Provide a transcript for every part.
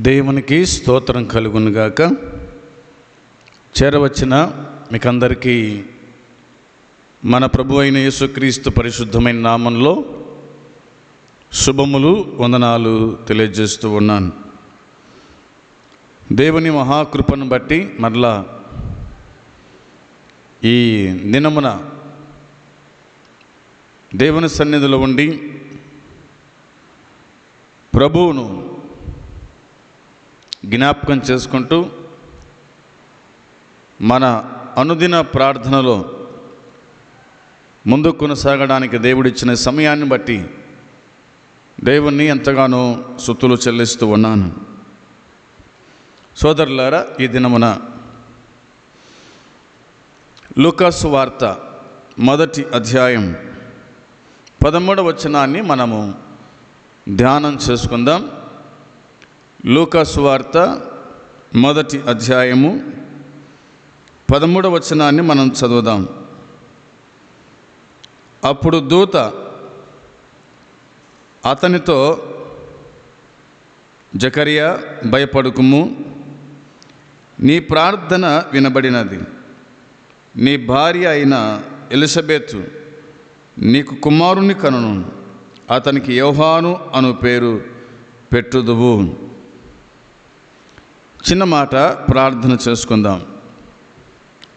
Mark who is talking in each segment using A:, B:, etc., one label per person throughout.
A: దేవునికి స్తోత్రం కలుగునుగాక. చేరవచ్చిన మీకందరికీ మన ప్రభు అయిన యేసుక్రీస్తు పరిశుద్ధమైన నామంలో శుభములు, వందనాలు తెలియజేస్తూ ఉన్నాను. దేవుని మహాకృపను బట్టి మరలా ఈ దినమున దేవుని సన్నిధిలో ఉండి ప్రభువును జ్ఞాపకం చేసుకుంటూ మన అనుదిన ప్రార్థనలో ముందు కొనసాగడానికి దేవుడిచ్చిన సమయాన్ని బట్టి దేవుణ్ణి ఎంతగానో స్తుతులు చెల్లిస్తూ ఉన్నాను. సోదరులారా, ఈ దినమున లూకాసు వార్త 1వ అధ్యాయం 13వ వచనాన్ని మనము ధ్యానం చేసుకుందాం. లూకాసు వార్త 1వ అధ్యాయము 13వ వచనాన్ని మనం చదువుదాం. అప్పుడు దూత అతనితో, జకరియా, భయపడకుము, నీ ప్రార్థన వినబడినది. నీ భార్య అయిన ఎలిజబెత్ నీకు కుమారుని కనును. అతనికి యోహాను అను పేరు పెట్టుదువు. చిన్న మాట ప్రార్థన చేసుకుందాం.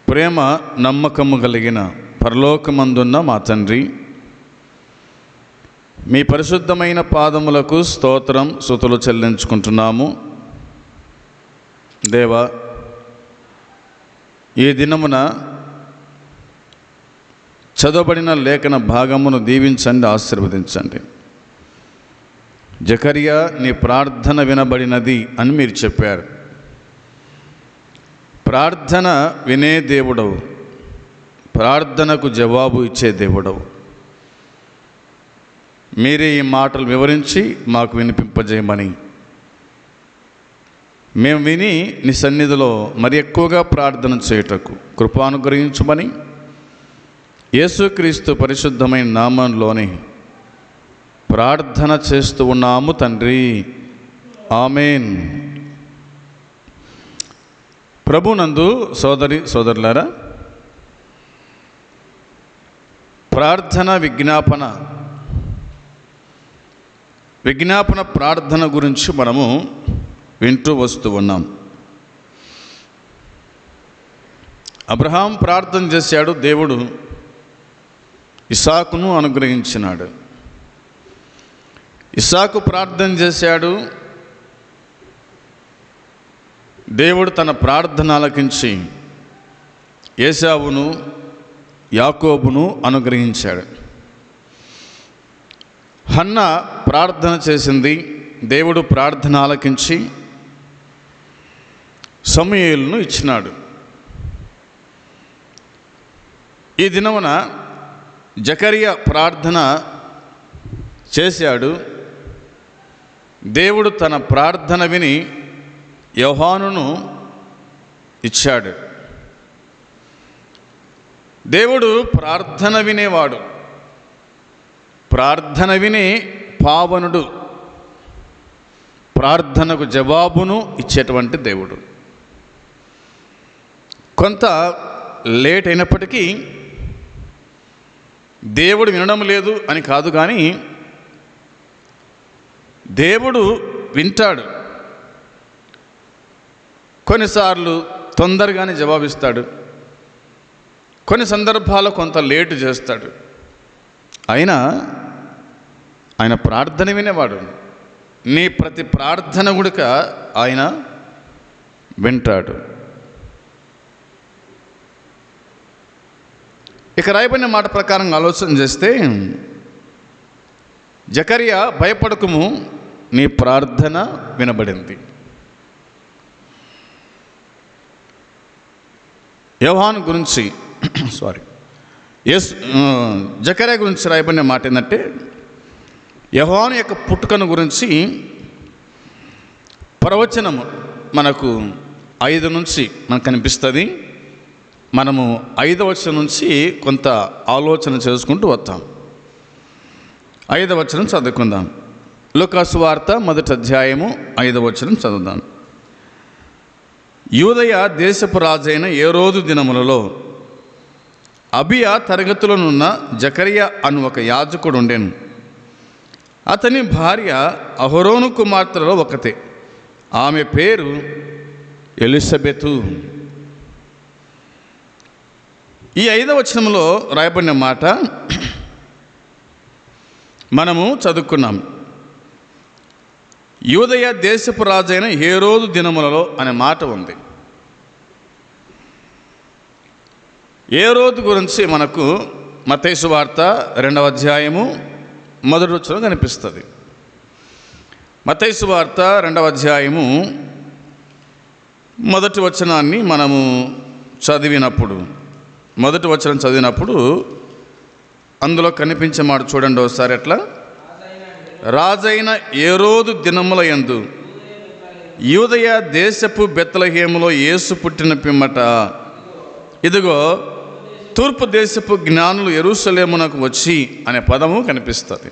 A: ప్రేమ నమ్మకము కలిగిన పరలోకమందున్న మా తండ్రి, మీ పరిశుద్ధమైన పాదములకు స్తోత్రం, స్తుతులు చెల్లించుకుంటున్నాము. దేవా, ఈ దినమున చదవబడిన లేఖన భాగమును దీవించండి, ఆశీర్వదించండి. జకరియా, నీ ప్రార్థన వినబడినది అని మీరు చెప్పారు. ప్రార్థన వినే దేవుడవు, ప్రార్థనకు జవాబు ఇచ్చే దేవుడవు. మీరే ఈ మాటలు వివరించి మాకు వినిపింపజేయమని, మేము విని నీ సన్నిధిలో మరి ఎక్కువగా ప్రార్థన చేయుటకు కృపానుగ్రహించమని యేసుక్రీస్తు పరిశుద్ధమైన నామంలోనే ప్రార్థన చేస్తూ ఉన్నాము తండ్రి, ఆమేన్. ప్రభునందు సోదరి సోదరులారా, ప్రార్థన విజ్ఞాపన ప్రార్థన గురించి మనము వింటూ వస్తూ ఉన్నాం. అబ్రహాం ప్రార్థన చేశాడు, దేవుడు ఇస్సాకును అనుగ్రహించినాడు. ఇస్సాకు ప్రార్థన చేశాడు, దేవుడు తన ప్రార్థన ఆలకించి ఏశావును, యాకోబును అనుగ్రహించాడు. హన్న ప్రార్థన చేసింది, దేవుడు ప్రార్థన ఆలకించి సమూయేలును ఇచ్చినాడు. ఈ దినమున జకరియా ప్రార్థన చేశాడు, దేవుడు తన ప్రార్థన విని యోహానును ఇచ్చాడు. దేవుడు ప్రార్థన వినేవాడు, ప్రార్థన వినే పావనుడు, ప్రార్థనకు జవాబును ఇచ్చేటువంటి దేవుడు. కొంత లేట్ అయినప్పటికీ దేవుడు వినడం లేదు అని కాదు, కానీ దేవుడు వింటాడు. కొన్నిసార్లు తొందరగానే జవాబిస్తాడు, కొన్ని సందర్భాల్లో కొంత లేటు చేస్తాడు. అయినా ఆయన ప్రార్థన వినేవాడు. నీ ప్రతి ప్రార్థన గుడిక ఆయన వింటాడు. ఇక రాయబడిన మాట ప్రకారం ఆలోచన చేస్తే, జకరియా, భయపడకుము, నీ ప్రార్థన వినబడింది. యోహాను గురించి జకరియా గురించి రాయబడిన మాట ఏంటంటే, యోహాను యొక్క పుట్టుకను గురించి ప్రవచనము మనకు 5 నుంచి మనకు కనిపిస్తుంది. మనము 5వ వచనం నుంచి కొంత ఆలోచన చేసుకుంటూ వస్తాం. 5వ వచనం చదువుకుందాం. లూకా సువార్త 1వ అధ్యాయము 5వ వచనం చదువుదాం. యూదయ దేశపు రాజైన హేరోదు దినములలో అబియా తరగతులనున్న జకరియా అను ఒక యాజకుడు ఉండెను. అతని భార్య అహరోను కుమార్తెలలో ఒకతే. ఆమె పేరు ఎలిజబెతు. ఈ 5వ వచనంలో రాయబడిన మాట మనము చదువుకున్నాం. యూదయ దేశపు రాజైన హేరోదు దినములలో అనే మాట ఉంది. హేరోదు గురించి మనకు మత్తయి సువార్త 2వ అధ్యాయము 1వ వచనం కనిపిస్తుంది. మత్తయి సువార్త 2వ అధ్యాయము 1వ వచనాన్ని మనము చదివినప్పుడు 1వ వచనం చదివినప్పుడు అందులో కనిపించే మాట చూడండి ఒకసారి. ఎట్లా? రాజైన హేరోదు దినముల యందు యూదయ దేశపు బెత్లెహేములో యేసు పుట్టిన పిమ్మట ఇదిగో తూర్పు దేశపు జ్ఞానులు యెరూషలేమునకు వచ్చి అనే పదము కనిపిస్తుంది.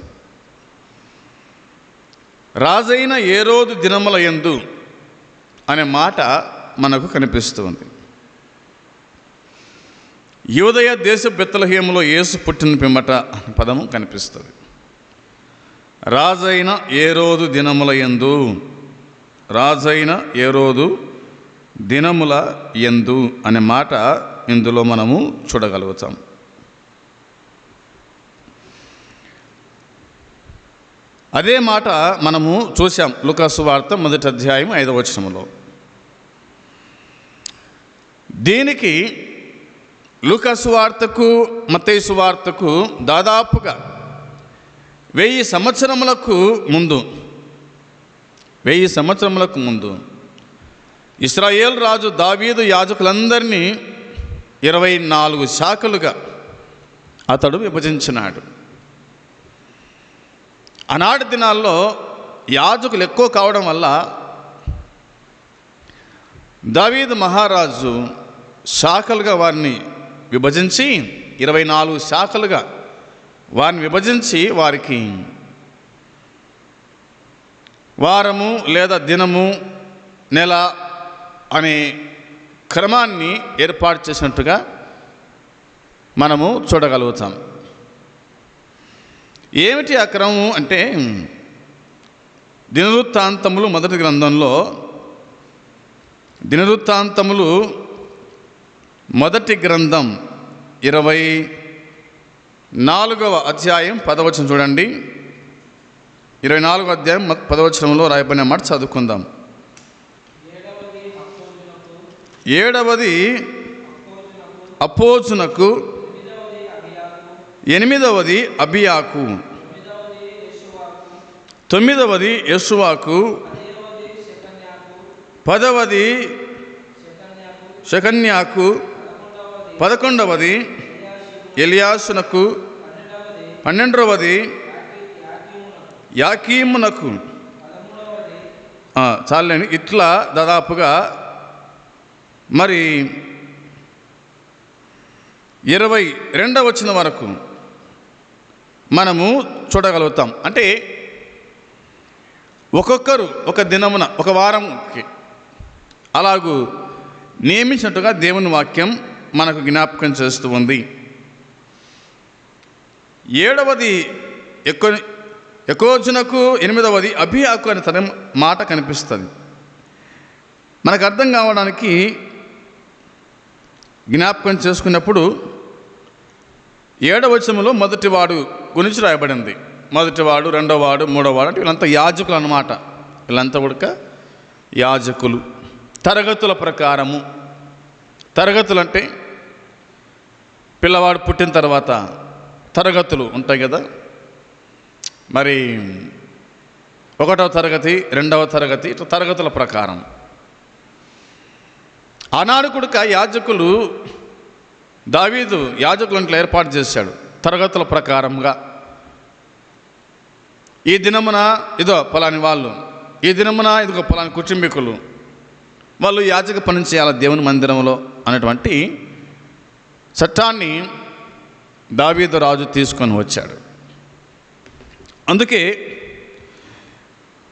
A: రాజైన హేరోదు దినముల యందు అనే మాట మనకు కనిపిస్తుంది. యూదయ దేశ బెత్లెహేములో యేసు పుట్టిన పిమ్మట అనే పదము కనిపిస్తుంది. రాజైన హేరోదు దినముల యందు, రాజైన హేరోదు దినముల యందు అనే మాట ఇందులో మనము చూడగలుగుతాం. అదే మాట మనము చూసాం లూకా సువార్త 1వ అధ్యాయం 5వ వచనంలో. దీనికి లూకా సువార్తకు మత్తయి సువార్తకు దాదాపుగా 1000 సంవత్సరములకు ముందు ఇశ్రాయేల్ రాజు దావీదు యాజకులందరినీ 24 శాఖలుగా అతడు విభజించినాడు. ఆనాటి దినాల్లో యాజకులు ఎక్కువ కావడం వల్ల దావీదు మహారాజు శాఖలుగా వారిని విభజించి 24 శాఖలుగా వారిని విభజించి వారికి వారము లేదా దినము, నెల అనే క్రమాన్ని ఏర్పాటు చేసినట్టుగా మనము చూడగలుగుతాం. ఏమిటి ఆ క్రమం అంటే, దినవృత్తాంతములు మొదటి గ్రంథంలో, దినవృత్తాంతములు మొదటి గ్రంథం 24వ అధ్యాయం 10వ వచనం చూడండి. 24వ అధ్యాయం 10వ వచనంలో రాయబడిన మాట చదువుకుందాం. 7వది అపోజునకు, 8వది అబియాకు, 9వది యేషువాకు, 10వది షెకన్యాకు, 11వది ఎలియాసునకు, 12వది యాకీమునకు. చాలండి. ఇట్లా దాదాపుగా మరి 22వ వచనం వరకు మనము చూడగలుగుతాం. అంటే ఒక్కొక్కరు ఒక దినమున, ఒక వారంకి అలాగూ నియమించినట్టుగా దేవుని వాక్యం మనకు జ్ఞాపకం చేస్తూ ఉంది. 7వది ఎకోజునకు, 8వది అబియాకు అనే తరం మాట కనిపిస్తుంది. మనకు అర్థం కావడానికి జ్ఞాపకం చేసుకున్నప్పుడు 7వ వచనంలో మొదటివాడు గురించి రాయబడింది. మొదటివాడు, 2వవాడు, 3వవాడు అంటే వీళ్ళంతా యాజకులు అన్నమాట. వీళ్ళంతా కూడా యాజకులు. తరగతుల ప్రకారము, తరగతులు అంటే పిల్లవాడు పుట్టిన తర్వాత తరగతులు ఉంటాయి కదా. మరి 1వ తరగతి, 2వ తరగతి, ఇట్లా తరగతుల ప్రకారం. ఆనాడు కూడా యాజకులు, దావీదు యాజకులను ఏర్పాటు చేశాడు తరగతుల ప్రకారంగా. ఈ దినమున ఇదో పలాని వాళ్ళు, ఈ దినమున ఇదిగో పలాని కుటుంబీకులు, వాళ్ళు యాజక పని చేయాలి దేవుని మందిరంలో అనేటువంటి చట్టాన్ని దావీదు రాజు తీసుకొని వచ్చాడు. అందుకే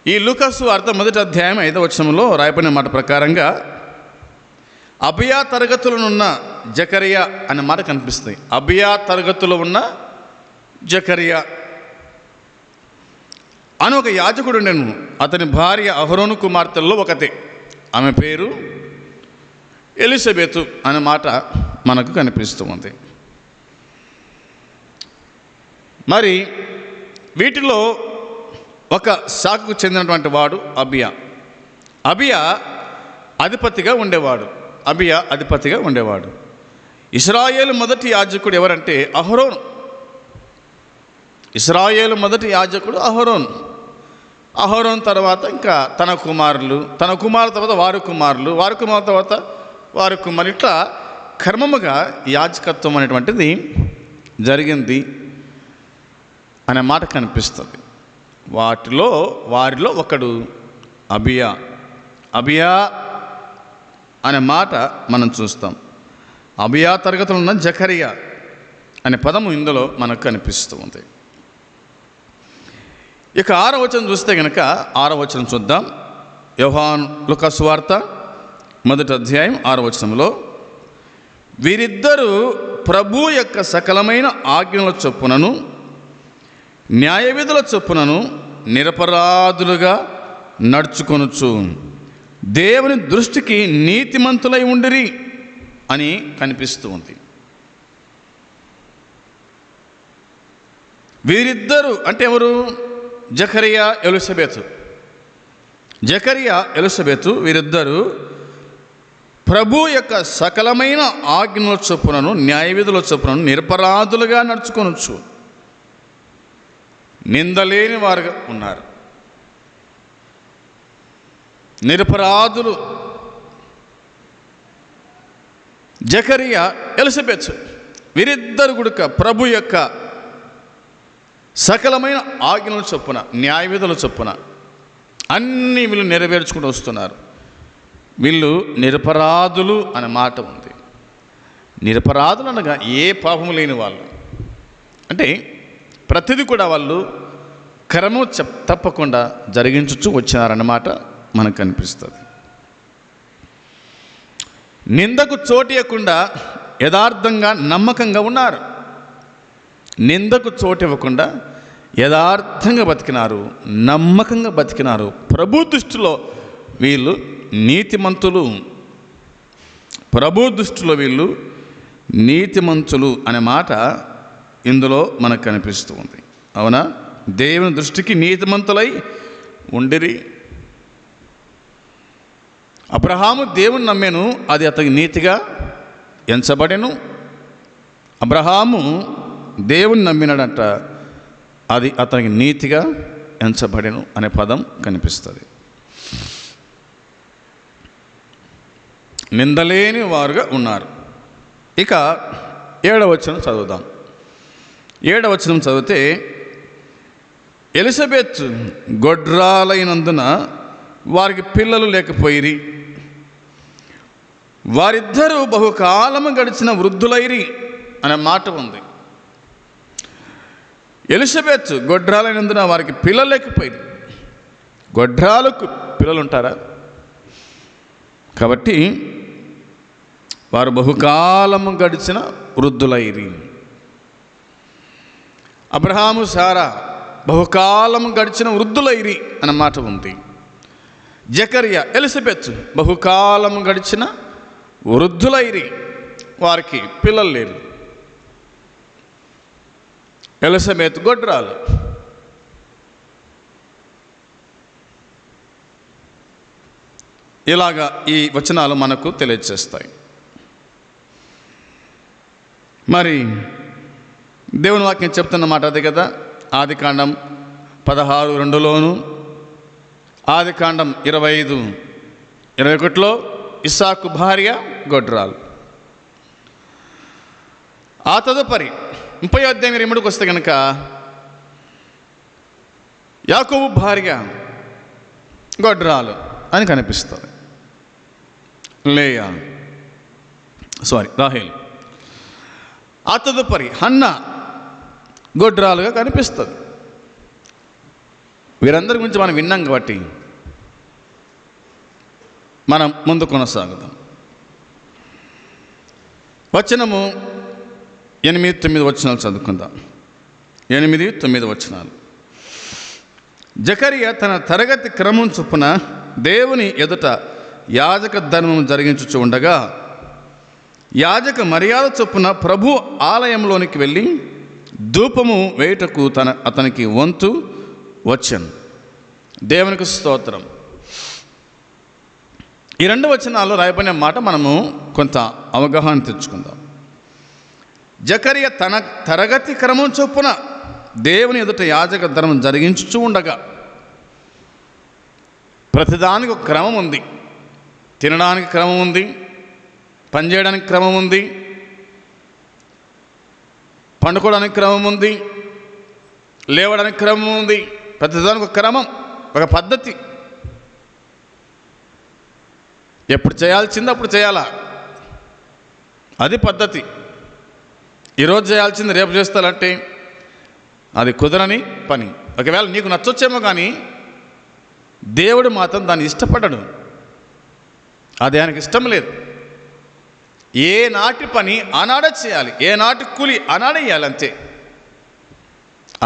A: ఈ లూకాసు వార్త 1వ అధ్యాయం 5వ వచనంలో రాయబడిన మాట ప్రకారంగా అబియా తరగతులు ఉన్న జకరియా అనే మాట కనిపిస్తుంది. అబియా తరగతులు ఉన్న జకరియా అని ఒక యాజకుడు నేను, అతని భార్య అహరోను కుమార్తెల్లో ఒకతే. ఆమె పేరు ఎలిజబెతు అనే మాట మనకు కనిపిస్తూ ఉంది. మరి వీటిలో ఒక శాఖకు చెందినటువంటి వాడు అబియా. అబియా అధిపతిగా ఉండేవాడు. ఇశ్రాయేలు మొదటి యాజకుడు ఎవరంటే అహరోను. ఇశ్రాయేలు మొదటి యాజకుడు అహరోను. అహరోను తర్వాత ఇంకా తన కుమారుల తర్వాత వారి కుమారులు తర్వాత వారి కుమారులు, ఇట్లా క్రమముగా యాజకత్వం అనేటువంటిది జరిగింది అనే మాట కనిపిస్తుంది. వారిలో ఒకడు అబియా అనే మాట మనం చూస్తాం. అబియా తరగతిలో ఉన్న జకరియా అనే పదము ఇందులో మనకు కనిపిస్తూ ఉంది. ఇక 6వ వచనం చూస్తే కనుక 6వ వచనం చూద్దాం. యోహాను లూకాసు వార్త 1వ అధ్యాయం 6వ వచనంలో, వీరిద్దరూ ప్రభు యొక్క సకలమైన ఆజ్ఞల చొప్పునను న్యాయవిధుల చొప్పునను నిరపరాధులుగా నడుచుకొనుచు దేవుని దృష్టికి నీతిమంతులై ఉండిరి అని కనిపిస్తూ ఉంది. వీరిద్దరు అంటే ఎవరు? జకరియా ఎలిజబెతు వీరిద్దరూ ప్రభు యొక్క సకలమైన ఆజ్ఞల చొప్పునను న్యాయవిధుల చొప్పునను నిరపరాధులుగా నడుచుకొనొచ్చు, నిందలేని వారుగా ఉన్నారు. నిరపరాధులు జకరియా ఎలిజబెతు వీరిద్దరు కూడా ప్రభు యొక్క సకలమైన ఆజ్ఞల చొప్పున న్యాయవిధుల చొప్పున అన్నీ వీళ్ళు నెరవేర్చుకుంటూ వస్తున్నారు. వీళ్ళు నిరపరాధులు అనే మాట ఉంది. నిరపరాధులు అనగా ఏ పాపము లేని వాళ్ళు, అంటే ప్రతిదీ కూడా వాళ్ళు క్రమం తప్పకుండా జరిగించుచూ వచ్చినారన్నమాట మనకు కనిపిస్తుంది. నిందకు చోటియకుండా యథార్థంగా నమ్మకంగా ఉన్నారు. నిందకు చోటు ఇవ్వకుండా యథార్థంగా బతికినారు, నమ్మకంగా బతికినారు. ప్రభు దృష్టిలో వీళ్ళు నీతిమంతులు. ప్రభు దృష్టిలో వీళ్ళు నీతిమంతులు అనే మాట ఇందులో మనకు కనిపిస్తూ ఉంది. అవునా? దేవుని దృష్టికి నీతిమంతులై ఉండిరి. అబ్రహాము దేవుని నమ్మెను, అది అతనికి నీతిగా ఎంచబడెను. అబ్రహాము దేవుని నమ్మినాడంట, అది అతనికి నీతిగా ఎంచబడెను అనే పదం కనిపిస్తుంది. నిందలేని వారుగా ఉన్నారు. ఇక 7వ వచనం చదువుదాం. 7వ వచనం చదివితే, ఎలిజబెత్ గొడ్రాలైనందున వారికి పిల్లలు లేకపోయిరి, వారిద్దరూ బహుకాలము గడిచిన వృద్ధులైరి అనే మాట ఉంది. ఎలిజబెత్ గొడ్రాలైనందున వారికి పిల్లలు లేకపోయింది. గొడ్రాలకు పిల్లలు ఉంటారా? కాబట్టి వారు బహుకాలము గడిచిన వృద్ధులైరి. అబ్రహాము సారా బహుకాలము గడిచిన వృద్ధులైరి అన్న మాట ఉంది. జకరియా ఎలిజబెత్ బహుకాలము గడిచిన వృద్ధులైరి, వారికి పిల్లలు లేరు. ఎలిజబెత్ గొడ్రాలు. ఇలాగా ఈ వచనాలు మనకు తెలియజేస్తాయి. మరి దేవుని వాక్యం చెప్తున్నమాట అదే కదా. ఆదికాండం 16:2లోను, ఆదికాండం 25:21లో ఇస్సాకు భార్య గొడ్రాలు. ఆ తదుపరి 30వ అధ్యాయం 23కి వస్తే కనుక యాకోబు భార్య గొడ్రాలు అని కనిపిస్తుంది. రాహేల్. ఆ తదుపరి హన్నా గొడ్రాలుగా కనిపిస్తుంది. వీరందరి గురించి మనం విన్నాం కాబట్టి మనం ముందు కొనసాగుదాం. వచనము 8-9 వచనాలు చదువుకుందాం. 8-9 వచనాలు. జకరియా తన తరగతి క్రమం చొప్పున దేవుని ఎదుట యాజక ధర్మం జరిగించుచు ఉండగా, యాజక మర్యాద చొప్పున ప్రభు ఆలయంలోనికి వెళ్ళి ధూపము వేయుటకు అతనికి వంతు వచ్చాను. దేవునికి స్తోత్రం. ఈ 2 వచనాల్లో రాయబడిన మాట మనము కొంత అవగాహన తెచ్చుకుందాం. జకరియా తన తరగతి క్రమం చొప్పున దేవుని ఎదుట యాజక ధర్మం జరిగించుచూ ఉండగా, ప్రతిదానికి ఒక క్రమం ఉంది. తినడానికి క్రమం ఉంది, పనిచేయడానికి క్రమం ఉంది, పండుకోవడానికి క్రమం ఉంది, లేవడానికి క్రమం ఉంది. ప్రతిదానికి ఒక క్రమం, ఒక పద్ధతి. ఎప్పుడు చేయాల్సింది అప్పుడు చేయాలా, అది పద్ధతి. ఈరోజు చేయాల్సింది రేపు చేస్తానంటే అది కుదరని పని. ఒకవేళ నీకు నచ్చొచ్చేమో కానీ దేవుడు మాత్రం దాన్ని ఇష్టపడడు. అది ఆయనకి ఇష్టం లేదు. ఏ నాటి పని ఆనాడే చేయాలి, ఏ నాటి కూలి ఆనాడే ఇవ్వాలి, అంతే.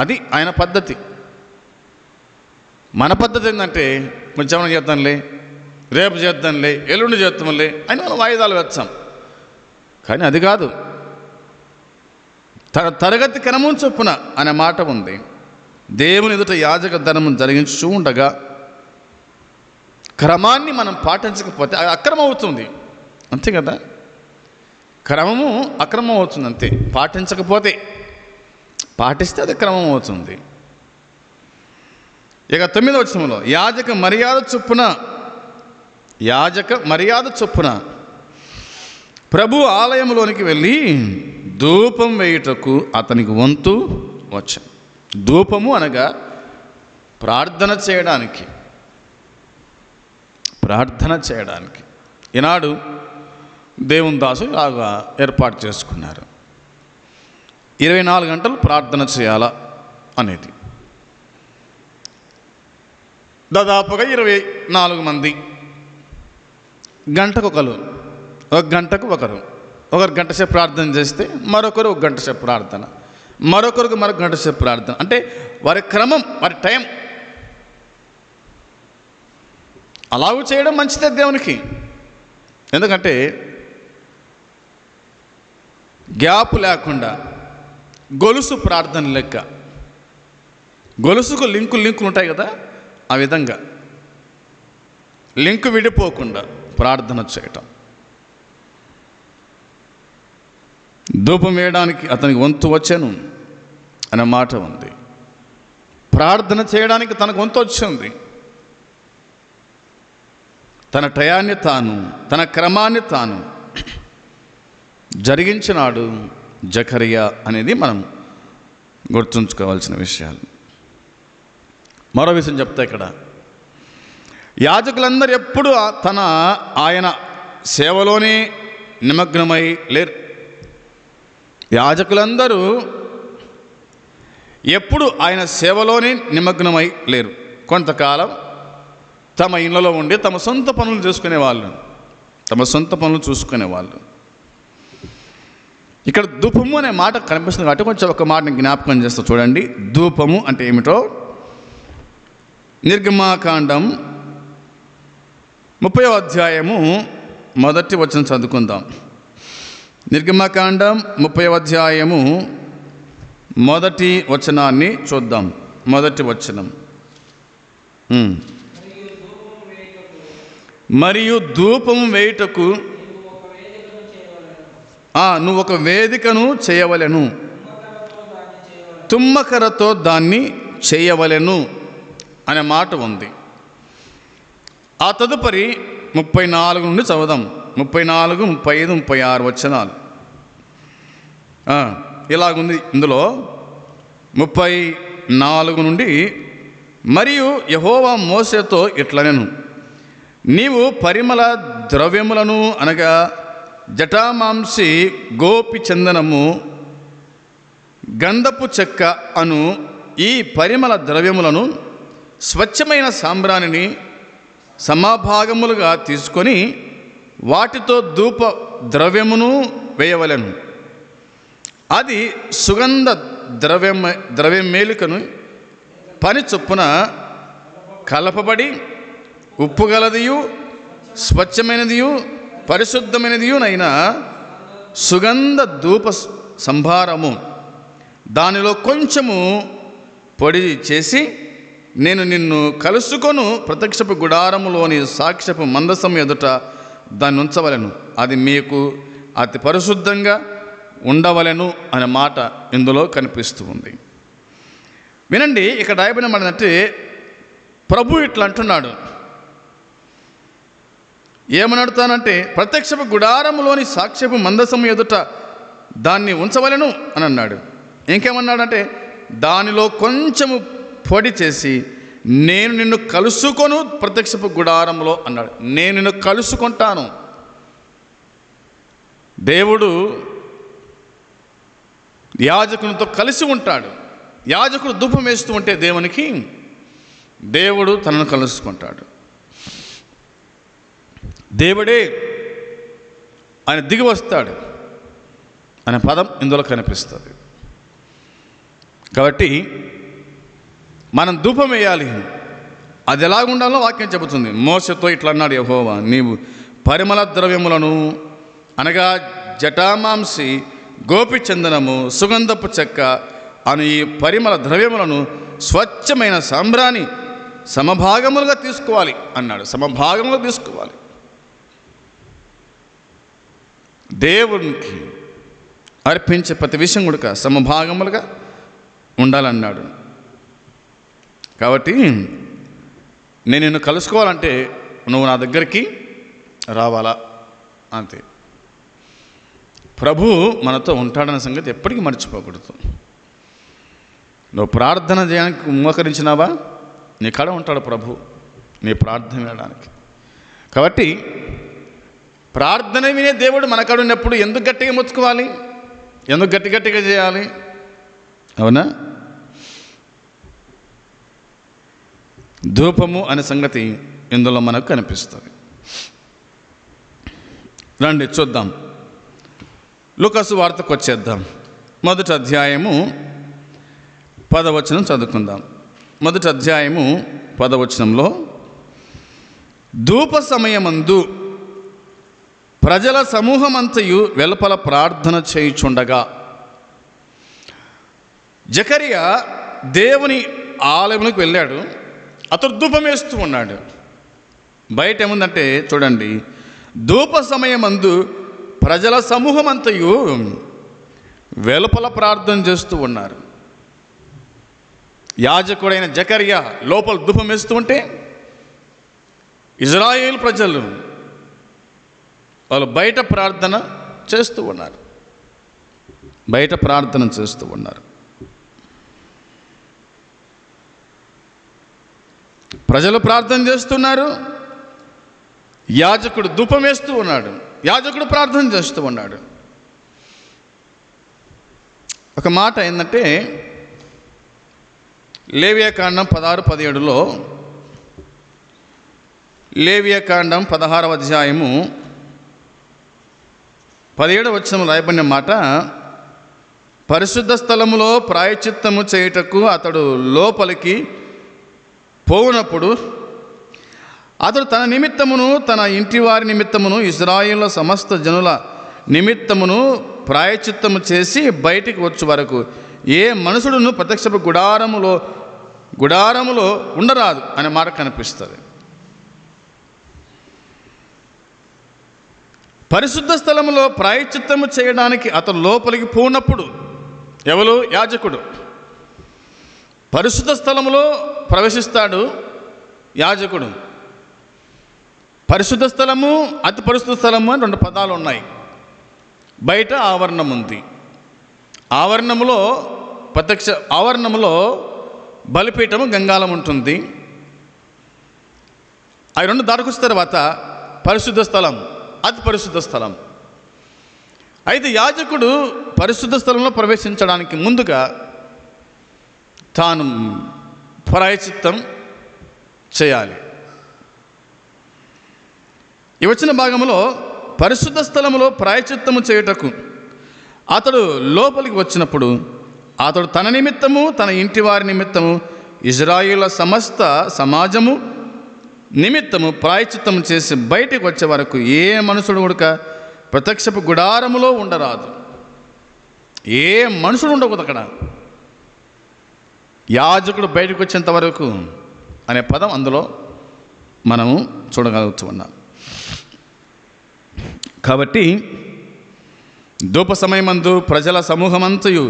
A: అది ఆయన పద్ధతి. మన పద్ధతి ఏంటంటే కొంచెం చేద్దాంలే, రేపు చేద్దాంలే, ఎల్లుండి చేద్దాంలే అని మనం వాయిదాలు వచ్చాం. కానీ అది కాదు. తరగతి క్రమం చొప్పున అనే మాట ఉంది. దేవుని ఎదుట యాజక ధర్మం జరిగించు ఉండగా క్రమాన్ని మనం పాటించకపోతే అది అక్రమం అవుతుంది, అంతే కదా. క్రమము అక్రమం అవుతుంది, అంతే. పాటించకపోతే, పాటిస్తే అది క్రమం అవుతుంది. ఇక 9వ వచనంలో యాజక మర్యాద చొప్పున ప్రభు ఆలయంలోనికి వెళ్ళి ధూపం వేయుటకు అతనికి వంతు వచ్చాను. ధూపము అనగా ప్రార్థన చేయడానికి ఈనాడు దేవుని దాసు లాగా ఏర్పాటు చేసుకున్నారు. 24 గంటలు ప్రార్థన చేయాలా అనేది. దాదాపుగా 24 మంది, గంటకు ఒకరు, ఒక గంటకు ఒకరు గంట సేపు ప్రార్థన చేస్తే మరొకరు 1 గంట సేపు ప్రార్థన, మరొకరికి మరొక గంట సేపు ప్రార్థన. అంటే వారి క్రమం, వారి టైం. అలాగూ చేయడం మంచిదే దేవునికి. ఎందుకంటే గ్యాప్ లేకుండా గొలుసు ప్రార్థన లెక్క, గొలుసుకు లింకులు ఉంటాయి కదా, ఆ విధంగా లింకు విడిపోకుండా ప్రార్థన చేయటం. ధూపం వేయడానికి అతనికి వంతు వచ్చాను అనే మాట ఉంది. ప్రార్థన చేయడానికి తనకు వంతు వచ్చింది. తన టయాన్ని తాను, తన క్రమాన్ని తాను జరిగించినాడు జకరియా అనేది మనం గుర్తుంచుకోవాల్సిన విషయాలు. మరో విషయం చెప్తా ఇక్కడ. యాజకులందరూ ఎప్పుడు ఆయన సేవలోనే నిమగ్నమై లేరు. యాజకులందరూ ఎప్పుడు ఆయన సేవలోనే నిమగ్నమై లేరు. కొంతకాలం తమ ఇళ్ళలో ఉండి తమ సొంత పనులు చూసుకునేవాళ్ళు. ఇక్కడ ధూపము అనే మాట కనిపిస్తుంది కాబట్టి కొంచెం ఒక మాటని జ్ఞాపకం చేస్తూ చూడండి. ధూపము అంటే ఏమిటో నిర్గమాకాండం 30వ అధ్యాయము 1వ వచనం చదువుకుందాం. నిర్గమాకాండం 30వ అధ్యాయము 1వ వచనాన్ని చూద్దాం. 1వ వచనం. మరియు ధూపము వేయుటకు నువ్వు ఒక వేదికను చేయవలెను, తుమ్మకరతో దాన్ని చేయవలెను అనే మాట ఉంది. ఆ తదుపరి 34 నుండి చదువుదాం. 34, 35, 36 వచనాలు ఇలాగుంది. ఇందులో 34 నుండి, మరియు యెహోవా మోషేతో ఇట్లనెను, నీవు పరిమళ ద్రవ్యములను అనగా జటామాంసి, గోపి చందనము, గంధపు చెక్క అను ఈ పరిమళ ద్రవ్యములను స్వచ్ఛమైన సాంబ్రాణిని సమభాగములుగా తీసుకొని వాటితో ధూప ద్రవ్యమును వేయవలెను. అది సుగంధ ద్రవ్యమేలికను పని చొప్పున కలపబడి ఉప్పు గలదియు స్వచ్ఛమైనదియు పరిశుద్ధమైనదియునైన సుగంధ ధూప సంభారము దానిలో కొంచెము పొడి చేసి నేను నిన్ను కలుసుకొను ప్రత్యక్షపు గుడారములోని సాక్ష్యపు మందసం ఎదుట దాన్ని ఉంచవలెను. అది మీకు అతి పరిశుద్ధంగా ఉండవలెను అనే మాట ఇందులో కనిపిస్తూ ఉంది. వినండి, ఇక్కడ రాయబడిన మాట అంటే ప్రభు ఇట్లా అంటున్నాడు. ఏమనడుతానంటే ప్రత్యక్షపు గుడారములోని సాక్ష్యపు మందసము ఎదుట దాన్ని ఉంచవలెను అని అన్నాడు. ఇంకేమన్నాడంటే దానిలో కొంచెము పొడి చేసి నేను నిన్ను కలుసుకొను ప్రత్యక్షపు గుడారంలో అన్నాడు. నేను నిన్ను కలుసుకుంటాను. దేవుడు యాజకునితో కలిసి ఉంటాడు. యాజకుడు ధూపం వేస్తూ ఉంటే దేవుడు తనను కలుసుకుంటాడు. దేవుడే ఆయన దిగి వస్తాడు అనే పదం ఇందులో కనిపిస్తుంది. కాబట్టి మనం ధూపం వేయాలి. అది ఎలాగుండాలో వాక్యం చెబుతుంది. మోసతో ఇట్లా అన్నాడు యెహోవా, నీవు పరిమళ ద్రవ్యములను అనగా జటామాంసి, గోపిచందనము, సుగంధపు చెక్క అను ఈ పరిమళ ద్రవ్యములను స్వచ్ఛమైన సాంబ్రాణి సమభాగములుగా తీసుకోవాలి అన్నాడు. సమభాగములుగా తీసుకోవాలి. దేవునికి అర్పించే ప్రతి విషయం కూడా సమభాగములుగా ఉండాలన్నాడు. కాబట్టి నేను నిన్ను కలుసుకోవాలంటే నువ్వు నా దగ్గరికి రావాలా, అంతే. ప్రభు మనతో ఉంటాడన్న సంగతి ఎప్పటికీ మర్చిపోకూడదు. నువ్వు ప్రార్థన చేయడానికి మోకరించినావా, నీ కాడ ఉంటాడు ప్రభు నీ ప్రార్థన వినడానికి. కాబట్టి ప్రార్థన వినే దేవుడు మన కాడ ఉన్నప్పుడు ఎందుకు గట్టిగా మొత్తుకోవాలి, ఎందుకు గట్టిగా చేయాలి? అవునా? ధూపము అనే సంగతి ఇందులో మనకు కనిపిస్తుంది. రండి చూద్దాం. లూకాసు వార్తకు వచ్చేద్దాం. 1వ అధ్యాయము 10వ వచనం చదువుకుందాం. 1వ అధ్యాయము 10వ వచనంలో ధూప సమయమందు ప్రజల సమూహమంతయు వెలుపల ప్రార్థన చేయుచుండగా జకరియా దేవుని ఆలయంలోకి వెళ్ళాడు. అతడు ధూపం వేస్తూ ఉన్నాడు. బయట ఏముందంటే చూడండి, ధూప సమయమందు ప్రజల సమూహమంతయు వెలుపల ప్రార్థన చేస్తూ ఉన్నారు. యాజకుడైన జకరియా లోపల ధూపం వేస్తూ ఉంటే ఇజ్రాయేల్ ప్రజలు వాళ్ళు బయట ప్రార్థన చేస్తూ ఉన్నారు. ప్రజలు ప్రార్థన చేస్తున్నారు, యాజకుడు ధూపం వేస్తూ ఉన్నాడు, యాజకుడు ప్రార్థన చేస్తూ ఉన్నాడు. ఒక మాట ఏంటంటే లేవియాకాండం 16-17లో, లేవియాకాండం 16వ అధ్యాయము 17వ వచనం రాయబడిన మాట, పరిశుద్ధ స్థలములో ప్రాయశ్చిత్తము చేయుటకు అతడు లోపలికి పోవునప్పుడు అతడు తన నిమిత్తమును తన ఇంటి వారి నిమిత్తమును ఇశ్రాయేలు సమస్త జనుల నిమిత్తమును ప్రాయశ్చిత్తము చేసి బయటికి వచ్చే వరకు ఏ మనుషుడును ప్రత్యక్షపు గుడారములో ఉండరాదు అనే మాట కనిపిస్తుంది. పరిశుద్ధ స్థలములో ప్రాయశ్చిత్తము చేయడానికి అతను లోపలికి పోనప్పుడు ఎవరు? యాజకుడు. పరిశుద్ధ స్థలములో ప్రవేశిస్తాడు యాజకుడు. పరిశుద్ధ స్థలము, అతి పరిశుద్ధ స్థలము అని 2 పదాలు ఉన్నాయి. బయట ఆవరణం ఉంది. ఆవరణములో బలిపీఠము, గంగాళం ఉంటుంది. అవి 2 దాటుకొచ్చిన తర్వాత పరిశుద్ధ స్థలం, అతి పరిశుద్ధ స్థలం. అయితే యాజకుడు పరిశుద్ధ స్థలంలో ప్రవేశించడానికి ముందుగా తాను ప్రాయశ్చిత్తం చేయాలి. ఈ వచ్చిన భాగంలో పరిశుద్ధ స్థలములో ప్రాయశ్చిత్తము చేయుటకు అతడు లోపలికి వచ్చినప్పుడు అతడు తన నిమిత్తము తన ఇంటి వారి నిమిత్తము ఇజ్రాయేలు సమస్త సమాజము నిమిత్తము ప్రాయశ్చిత్తము చేసి బయటికి వచ్చే వరకు ఏ మనుషుడు కూడా ప్రత్యక్షపు గుడారములో ఉండరాదు. ఏ మనుషుడు ఉండకూడదు అక్కడ. యాజకుడు బయటకు వచ్చేంత వరకు అనే పదం అందులో మనము చూడగలుగుతున్నాం. కాబట్టి ధూప సమయమందు ప్రజల సమూహమంతయు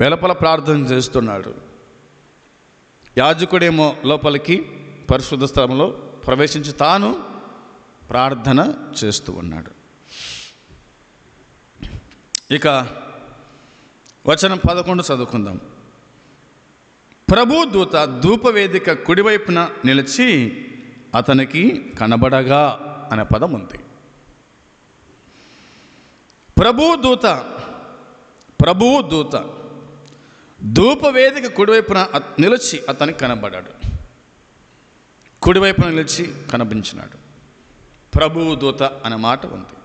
A: వెలుపల ప్రార్థన చేస్తున్నాడు. యాజకుడేమో లోపలికి పరిశుద్ధ స్థలంలో ప్రవేశించి తాను ప్రార్థన చేస్తూ ఉన్నాడు. ఇక వచనం 11 చదువుకుందాం. ప్రభు దూత ధూపవేదిక కుడివైపున నిలిచి అతనికి కనబడగా అనే పదం ఉంది. ప్రభువు దూత ధూపవేదిక కుడివైపున నిలిచి అతనికి కనబడ్డాడు. కుడివైపున నిలిచి కనిపించినాడు. ప్రభువు దూత అనే మాట ఉంది.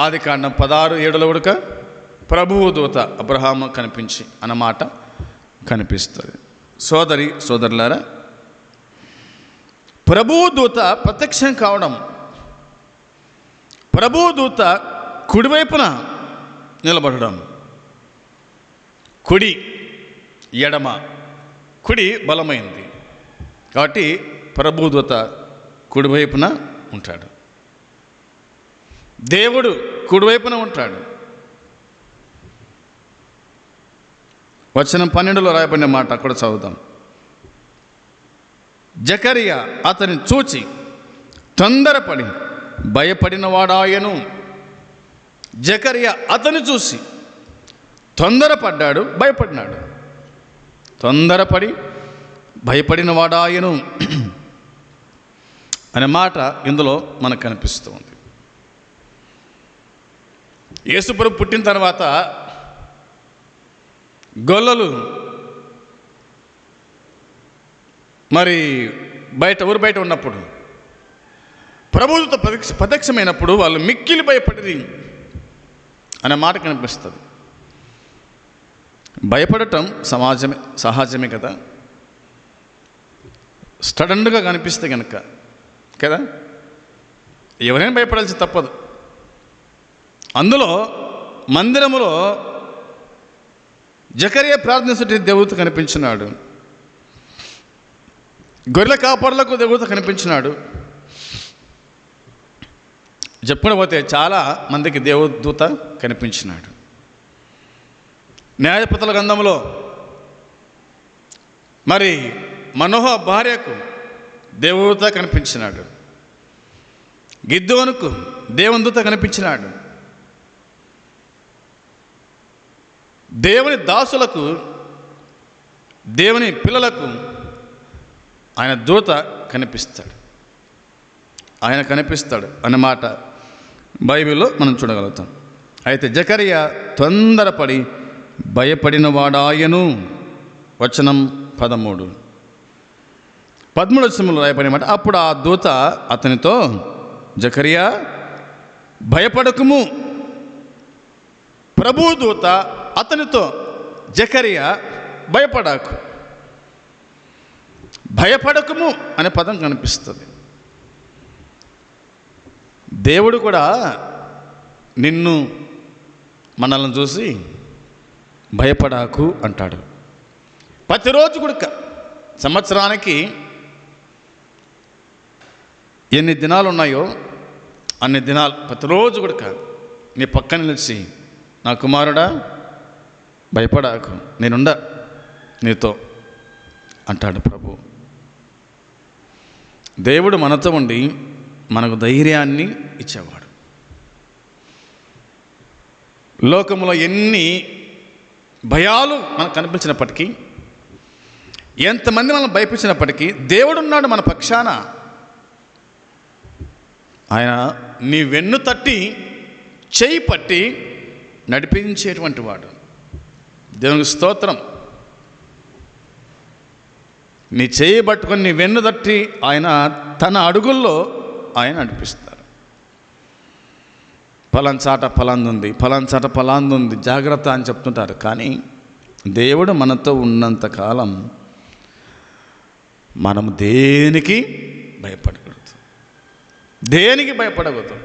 A: ఆదికాండం 16:7 ఉడక ప్రభువు దూత అబ్రహాము కనిపించి అన్నమాట కనిపిస్తుంది. సోదరులారా, ప్రభువు దూత ప్రత్యక్షం కావడం, ప్రభువు దూత కుడివైపున నిలబడడం, కుడి ఎడమ, కుడి బలమైంది కాబట్టి ప్రభువు దూత కుడివైపున ఉంటాడు. దేవుడు కుడివైపున ఉంటాడు. వచనం 12లో రాయబడిన మాట అక్కడ చదువుదాం. జకరియా అతని చూచి తొందరపడి భయపడిన వాడాయను. జకరియా అతని చూసి తొందరపడ్డాడు, భయపడినాడు. తొందరపడి భయపడిన వాడాయను అనే మాట ఇందులో మనకు కనిపిస్తూ ఉంది. యేసుప్రభు పుట్టిన తర్వాత గొల్లలు మరి ఊరు బయట ఉన్నప్పుడు ప్రభువుతో ప్రత్యక్షమైనప్పుడు వాళ్ళు మిక్కిలి భయపడి అనే మాట కనిపిస్తుంది. భయపడటం సహజమే కదా. సడన్గా కనిపిస్తే కనుక కదా ఎవరైనా భయపడాల్సి తప్పదు. అందులో మందిరములో జకరియా ప్రార్థించుటే దేవుడు కనిపించినాడు. గొర్రెల కాపరులకు దేవుడు కనిపించినాడు. చెప్పకపోతే చాలా మందికి దేవదూత కనిపించినాడు. న్యాయపతుల గ్రంథంలో మరి మనోహ భార్యకు దేవదూత కనిపించినాడు. గిద్దోనుకు దేవదూత కనిపించినాడు. దేవుని దాసులకు, దేవుని పిల్లలకు ఆయన దూత కనిపిస్తాడు. ఆయన కనిపిస్తాడు అన్నమాట బైబిల్లో మనం చూడగలుగుతాం. అయితే జకరియా తొందరపడి భయపడిన వాడాయను. వచనం 13 వచనంలో రాయబడిన మాట, అప్పుడు ఆ దూత అతనితో, జకరియా భయపడకుము. ప్రభు దూత అతనితో, జకరియా భయపడకుము అనే పదం కనిపిస్తుంది. దేవుడు కూడా నిన్ను మనల్ని చూసి భయపడాకు అంటాడు. ప్రతిరోజు కూడా సంవత్సరానికి ఎన్ని దినాలు ఉన్నాయో అన్ని దినాలు ప్రతిరోజు కూడా నీ పక్కన నిలిచి, నా కుమారుడా భయపడాకు, నేనుండా నీతో అంటాడు ప్రభు. దేవుడు మనతో ఉండి మనకు ధైర్యాన్ని ఇచ్చేవాడు. లోకంలో ఎన్ని భయాలు మనకు కనిపించినప్పటికీ, ఎంతమంది మనం భయపించినప్పటికీ దేవుడున్నాడు మన పక్షాన. ఆయన నీ వెన్ను తట్టి చేయి పట్టి నడిపించేటువంటి వాడు. దేవునికి స్తోత్రం. నీ చేయి పట్టుకొని నీ వెన్ను తట్టి ఆయన తన అడుగుల్లో ఆయన నడిపిస్తారు. ఫలాంచాట ఫలాందుంది, ఫలాంచాట ఫలాందుంది, జాగ్రత్త అని చెప్తుంటారు. కానీ దేవుడు మనతో ఉన్నంతకాలం మనం దేనికి భయపడకూడదు, దేనికి భయపడకూడదు.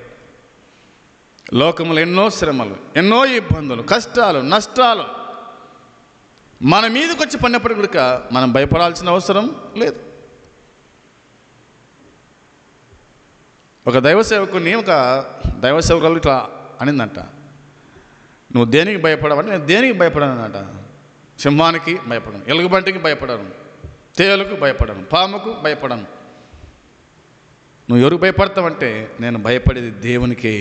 A: లోకములు ఎన్నో శ్రమలు, ఎన్నో ఇబ్బందులు, కష్టాలు, నష్టాలు మన మీదకి వచ్చి పడినప్పుడు కూడా మనం భయపడాల్సిన అవసరం లేదు. ఒక దైవ సేవకురాలు ఇట్లా అనిందంట, నువ్వు దేనికి భయపడవంటే నేను దేనికి భయపడను అన్నట. సింహానికి భయపడను, ఎలుగుబంటికి భయపడను, తేలుకు భయపడను, పాముకు భయపడను. నువ్వు ఎవరికి భయపడతావంటే నేను భయపడేది దేవునికే,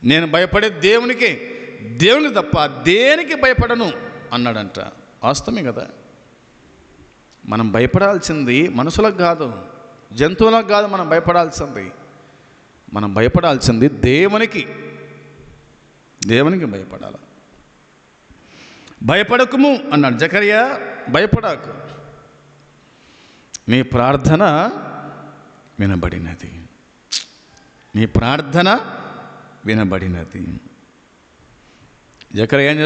A: నేను భయపడేది దేవునికే, దేవునికి తప్ప దేనికి భయపడను అన్నాడంట. వాస్తవమే కదా. మనం భయపడాల్సింది మనుషులకు కాదు, జంతువులకు కాదు. మనం భయపడాల్సింది దేవునికి, దేవునికి భయపడాలి. భయపడకుము అన్నాడు జకర్యా, భయపడకు, నీ ప్రార్థన వినబడినది, నీ ప్రార్థన వినబడినది. జకర్యా ఏం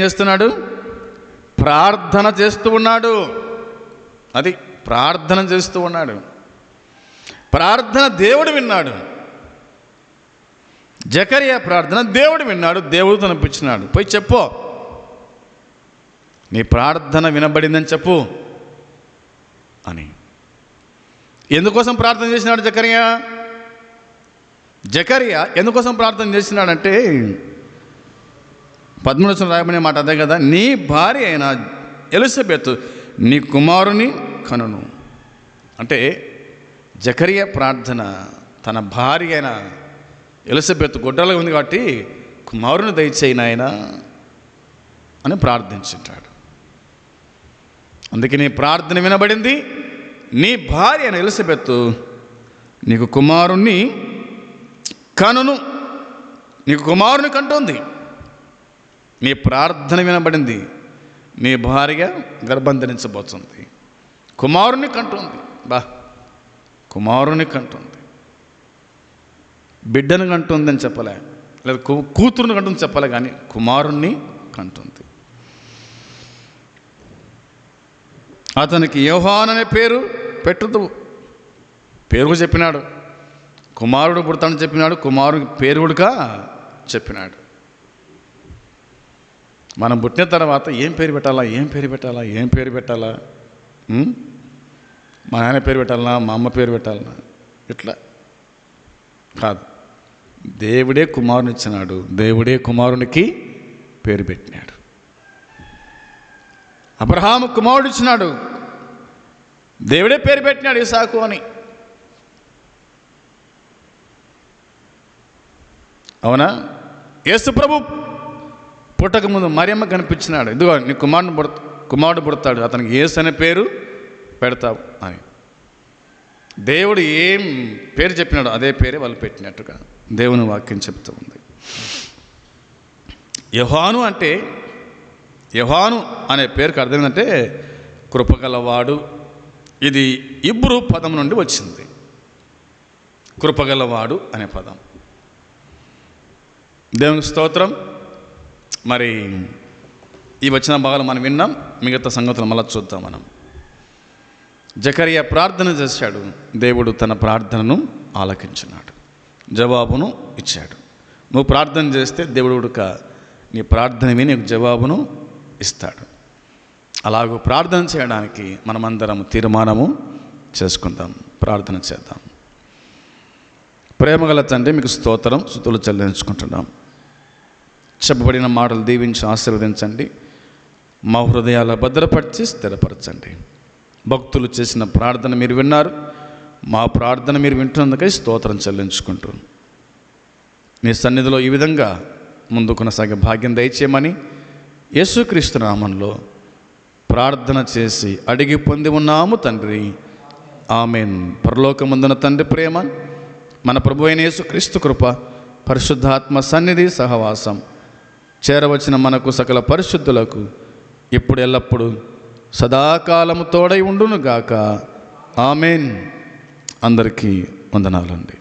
A: చేస్తున్నాడు? ప్రార్థన చేస్తూ ఉన్నాడు. అది ప్రార్థన చేస్తూ ఉన్నాడు. ప్రార్థన దేవుడు విన్నాడు. జకర్యా ప్రార్థన దేవుడు విన్నాడు, దేవుడు తనపించినాడు. పోయి చెప్పు, నీ ప్రార్థన వినబడిందని చెప్పు అని. ఎందుకోసం ప్రార్థన చేసినాడు జకర్యా ఎందుకోసం ప్రార్థన చేసినాడంటే 13 రాయబడిన మాట అదే కదా, నీ భార్య అయిన ఎలిజబెత్ నీ కుమారుని కనును. అంటే జకర్యా ప్రార్థన తన భార్య అయిన ఎలిజబెత్ గొడ్డలో ఉంది కాబట్టి కుమారుని దయచేయి నాయనా అని ప్రార్థించుంటాడు. అందుకే నీ ప్రార్థన వినబడింది. నీ భార్య అయిన ఎలిజబెత్ నీకు కుమారుణ్ణి కనును, నీకు కుమారుని కంటుంది. నీ ప్రార్థన వినబడింది. నీ భార్య గర్భం ధరించబోతుంది, కుమారుని కంటుంది. కుమారుని కంటుంది, బిడ్డను కంటుంది అని చెప్పలే, లేదా కూతురుని కంటుంది చెప్పలే, కానీ కుమారుణ్ణి కంటుంది. అతనికి యోహాను అనే పేరు పెట్టుదు. పేరు చెప్పినాడు, కుమారుడు పుడతాడని చెప్పినాడు, కుమారుడికి పేరు కూడా చెప్పినాడు. మనం పుట్టిన తర్వాత ఏం పేరు పెట్టాలా? మా నాయన పేరు పెట్టాలనా, మా అమ్మ పేరు పెట్టాలనా? ఇట్లా కాదు. దేవుడే కుమారుని ఇచ్చినాడు, దేవుడే కుమారునికి పేరు పెట్టినాడు. అబ్రహాము కుమారుడు ఇచ్చినాడు, దేవుడే పేరు పెట్టినాడు ఇసాకు అని. అవునా? యేసు ప్రభు పుట్టక ముందు మరియమ్మ కనిపించినాడు, ఇదిగో నీ కుమారుడు పుడతాడు, అతనికి యేసు అనే పేరు పెడతావు అని. దేవుడు ఏం పేరు చెప్పినాడు అదే పేరే వాళ్ళు పెట్టినట్టుగా దేవుని వాక్యం చెప్తూ ఉంది. యోహాను అనే పేరుకి అర్థం ఏంటంటే కృపగలవాడు. ఇది ఇబ్రూ పదం నుండి వచ్చింది, కృపగలవాడు అనే పదం. దేవునికి స్తోత్రం. మరి ఈ వచ్చిన భాగాలు మనం విన్నాం, మిగతా సంగతులు మళ్ళీ చూద్దాం మనం. జకర్యా ప్రార్థన చేశాడు, దేవుడు తన ప్రార్థనను ఆలకించినాడు, జవాబును ఇచ్చాడు. నువ్వు ప్రార్థన చేస్తే దేవుడు నీ ప్రార్థన విని నీకు జవాబును ఇస్తాడు. అలాగూ ప్రార్థన చేయడానికి మనమందరం తీర్మానము చేసుకుందాం, ప్రార్థన చేద్దాం. ప్రేమగల తండ్రి, మీకు స్తోత్రం, స్తుతులు చెల్లించుకుంటున్నాం. చెప్పబడిన మాటలు దీవించి ఆశీర్వదించండి, మా హృదయాల భద్రపరిచి స్థిరపరచండి. భక్తులు చేసిన ప్రార్థన మీరు విన్నారు, మా ప్రార్థన మీరు వింటున్నందుకై స్తోత్రం చెల్లించుకుంటూ నీ సన్నిధిలో ఈ విధంగా ముందు కొనసాగే భాగ్యం దయచేయమని యేసుక్రీస్తు నామంలో ప్రార్థన చేసి అడిగి పొంది ఉన్నాము తండ్రి, ఆమేన్. పరలోకమందున తండ్రి ప్రేమ, మన ప్రభు అయిన యేసుక్రీస్తు కృప, పరిశుద్ధాత్మ సన్నిధి సహవాసం చేరవచ్చిన మనకు సకల పరిశుద్ధులకు ఇప్పుడు ఎల్లప్పుడు సదాకాలము తోడై ఉండును గాక. ఆమెన్. అందరికీ వందనాలండి.